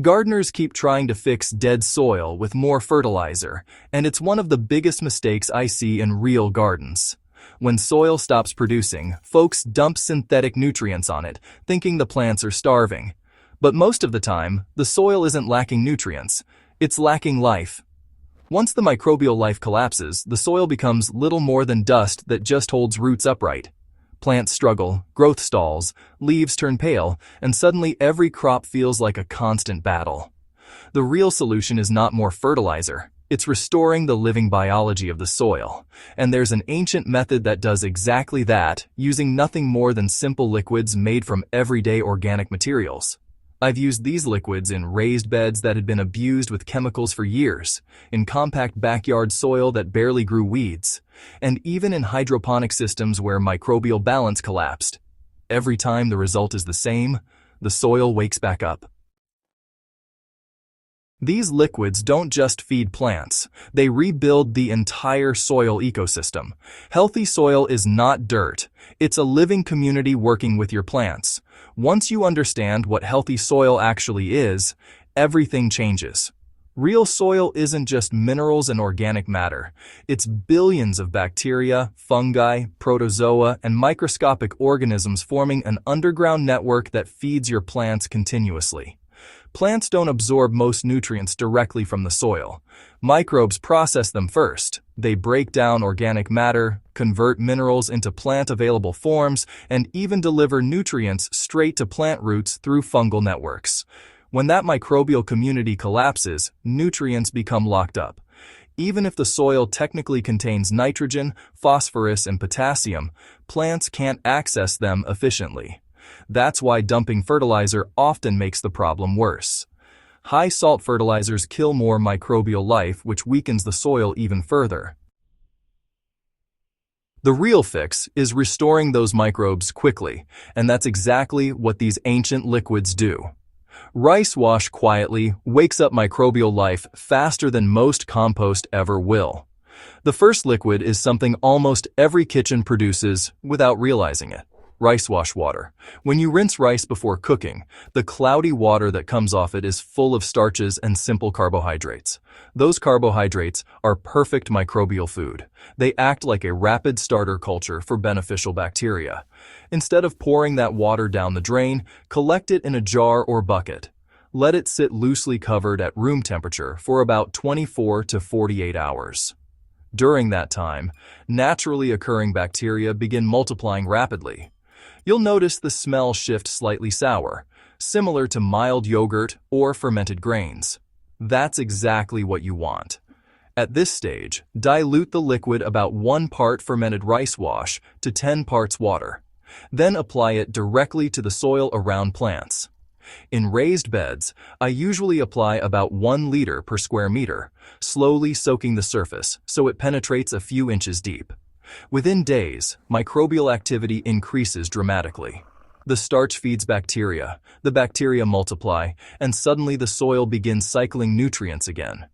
Gardeners keep trying to fix dead soil with more fertilizer, and it's one of the biggest mistakes I see in real gardens. When soil stops producing, folks dump synthetic nutrients on it, thinking the plants are starving. But most of the time, the soil isn't lacking nutrients, it's lacking life. Once the microbial life collapses, the soil becomes little more than dust that just holds roots upright. Plants struggle, growth stalls, leaves turn pale, and suddenly every crop feels like a constant battle. The real solution is not more fertilizer. It's restoring the living biology of the soil. And there's an ancient method that does exactly that, using nothing more than simple liquids made from everyday organic materials. I've used these liquids in raised beds that had been abused with chemicals for years, in compact backyard soil that barely grew weeds, and even in hydroponic systems where microbial balance collapsed. Every time the result is the same, the soil wakes back up. These liquids don't just feed plants, they rebuild the entire soil ecosystem. Healthy soil is not dirt, it's a living community working with your plants. Once you understand what healthy soil actually is, everything changes. Real soil isn't just minerals and organic matter. It's billions of bacteria, fungi, protozoa, and microscopic organisms forming an underground network that feeds your plants continuously. Plants don't absorb most nutrients directly from the soil. Microbes process them first. They break down organic matter, convert minerals into plant-available forms, and even deliver nutrients straight to plant roots through fungal networks. When that microbial community collapses, nutrients become locked up. Even if the soil technically contains nitrogen, phosphorus, and potassium, plants can't access them efficiently. That's why dumping fertilizer often makes the problem worse. High-salt fertilizers kill more microbial life, which weakens the soil even further. The real fix is restoring those microbes quickly, and that's exactly what these ancient liquids do. Rice wash quietly wakes up microbial life faster than most compost ever will. The first liquid is something almost every kitchen produces without realizing it. Rice wash water. When you rinse rice before cooking, the cloudy water that comes off it is full of starches and simple carbohydrates. Those carbohydrates are perfect microbial food. They act like a rapid starter culture for beneficial bacteria. Instead of pouring that water down the drain, collect it in a jar or bucket. Let it sit loosely covered at room temperature for about 24 to 48 hours. During that time, naturally occurring bacteria begin multiplying rapidly. You'll notice the smell shift slightly sour, similar to mild yogurt or fermented grains. That's exactly what you want. At this stage, dilute the liquid about 1 part fermented rice wash to 10 parts water. Then apply it directly to the soil around plants. In raised beds, I usually apply about 1 liter per square meter, slowly soaking the surface so it penetrates a few inches deep. Within days, microbial activity increases dramatically. The starch feeds bacteria, the bacteria multiply, and suddenly the soil begins cycling nutrients again.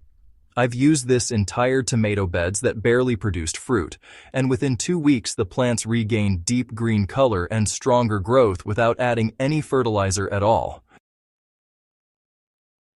I've used this in tired tomato beds that barely produced fruit, and within 2 weeks the plants regained deep green color and stronger growth without adding any fertilizer at all.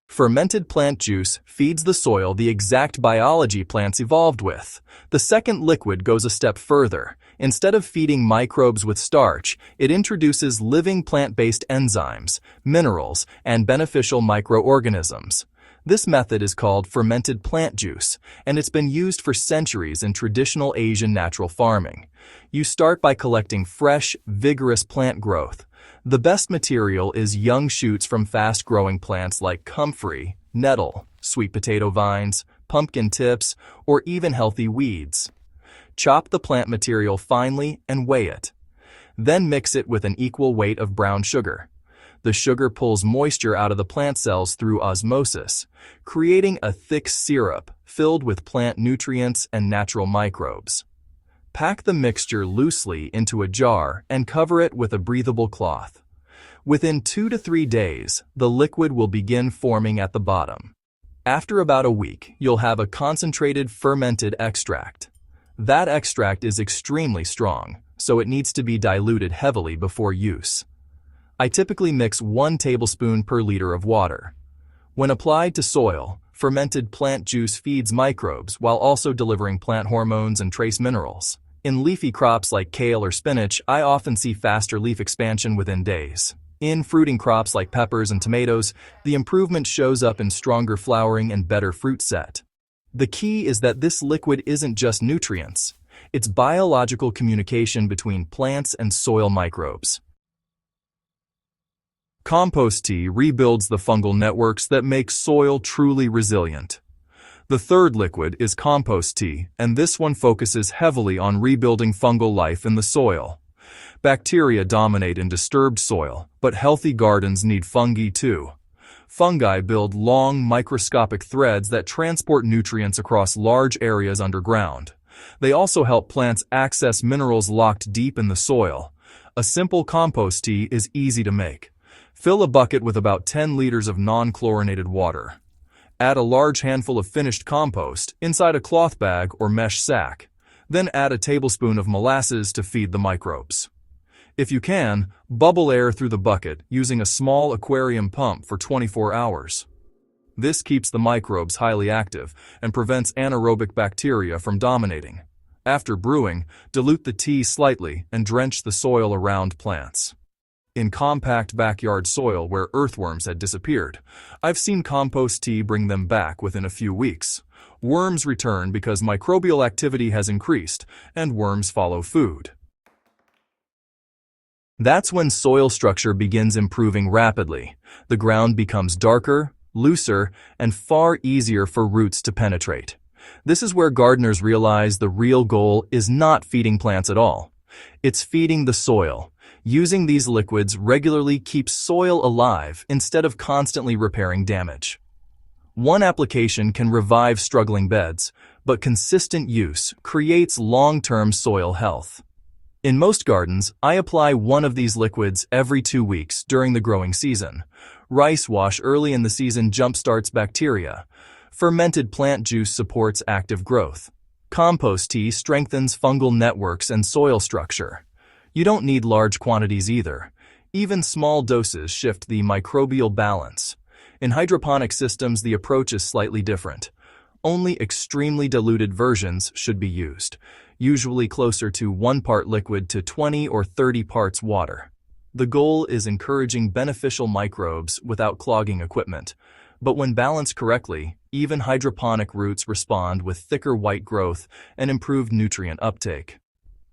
Fermented plant juice feeds the soil the exact biology plants evolved with. The second liquid goes a step further. Instead of feeding microbes with starch, it introduces living plant-based enzymes, minerals, and beneficial microorganisms. This method is called fermented plant juice, and it's been used for centuries in traditional Asian natural farming. You start by collecting fresh, vigorous plant growth. The best material is young shoots from fast-growing plants like comfrey, nettle, sweet potato vines, pumpkin tips, or even healthy weeds. Chop the plant material finely and weigh it. Then mix it with an equal weight of brown sugar. The sugar pulls moisture out of the plant cells through osmosis, creating a thick syrup filled with plant nutrients and natural microbes. Pack the mixture loosely into a jar and cover it with a breathable cloth. Within 2 to 3 days, the liquid will begin forming at the bottom. After about a week, you'll have a concentrated fermented extract. That extract is extremely strong, so it needs to be diluted heavily before use. I typically mix 1 tablespoon per liter of water. When applied to soil, fermented plant juice feeds microbes while also delivering plant hormones and trace minerals. In leafy crops like kale or spinach, I often see faster leaf expansion within days. In fruiting crops like peppers and tomatoes, the improvement shows up in stronger flowering and better fruit set. The key is that this liquid isn't just nutrients. It's biological communication between plants and soil microbes. Compost tea rebuilds the fungal networks that make soil truly resilient. The third liquid is compost tea, and this one focuses heavily on rebuilding fungal life in the soil. Bacteria dominate in disturbed soil, but healthy gardens need fungi too. Fungi build long, microscopic threads that transport nutrients across large areas underground. They also help plants access minerals locked deep in the soil. A simple compost tea is easy to make. Fill a bucket with about 10 liters of non-chlorinated water. Add a large handful of finished compost inside a cloth bag or mesh sack. Then add a tablespoon of molasses to feed the microbes. If you can, bubble air through the bucket using a small aquarium pump for 24 hours. This keeps the microbes highly active and prevents anaerobic bacteria from dominating. After brewing, dilute the tea slightly and drench the soil around plants. In compact backyard soil where earthworms had disappeared, I've seen compost tea bring them back within a few weeks. Worms return because microbial activity has increased, and worms follow food. That's when soil structure begins improving rapidly. The ground becomes darker, looser, and far easier for roots to penetrate. This is where gardeners realize the real goal is not feeding plants at all. It's feeding the soil. Using these liquids regularly keeps soil alive instead of constantly repairing damage. One application can revive struggling beds, but consistent use creates long-term soil health. In most gardens, I apply one of these liquids every 2 weeks during the growing season. Rice wash early in the season jumpstarts bacteria. Fermented plant juice supports active growth. Compost tea strengthens fungal networks and soil structure. You don't need large quantities either. Even small doses shift the microbial balance. In hydroponic systems, the approach is slightly different. Only extremely diluted versions should be used, usually closer to 1 part liquid to 20 or 30 parts water. The goal is encouraging beneficial microbes without clogging equipment. But when balanced correctly, even hydroponic roots respond with thicker white growth and improved nutrient uptake.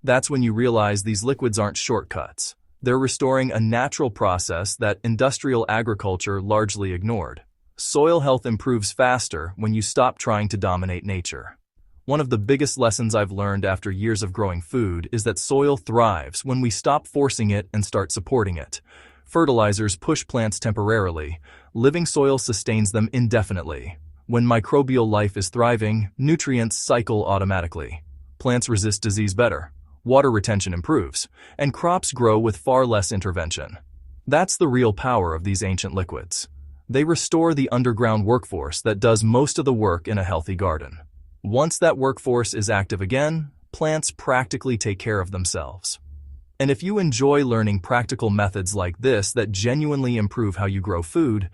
That's when you realize these liquids aren't shortcuts. They're restoring a natural process that industrial agriculture largely ignored. Soil health improves faster when you stop trying to dominate nature. One of the biggest lessons I've learned after years of growing food is that soil thrives when we stop forcing it and start supporting it. Fertilizers push plants temporarily. Living soil sustains them indefinitely. When microbial life is thriving, nutrients cycle automatically. Plants resist disease better. Water retention improves, and crops grow with far less intervention. That's the real power of these ancient liquids. They restore the underground workforce that does most of the work in a healthy garden. Once that workforce is active again, plants practically take care of themselves. And if you enjoy learning practical methods like this that genuinely improve how you grow food,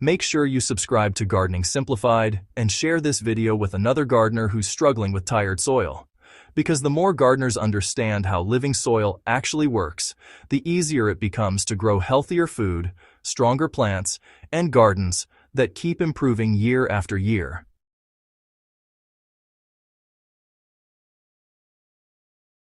make sure you subscribe to Gardening Simplified and share this video with another gardener who's struggling with tired soil. Because the more gardeners understand how living soil actually works, the easier it becomes to grow healthier food, stronger plants, and gardens that keep improving year after year.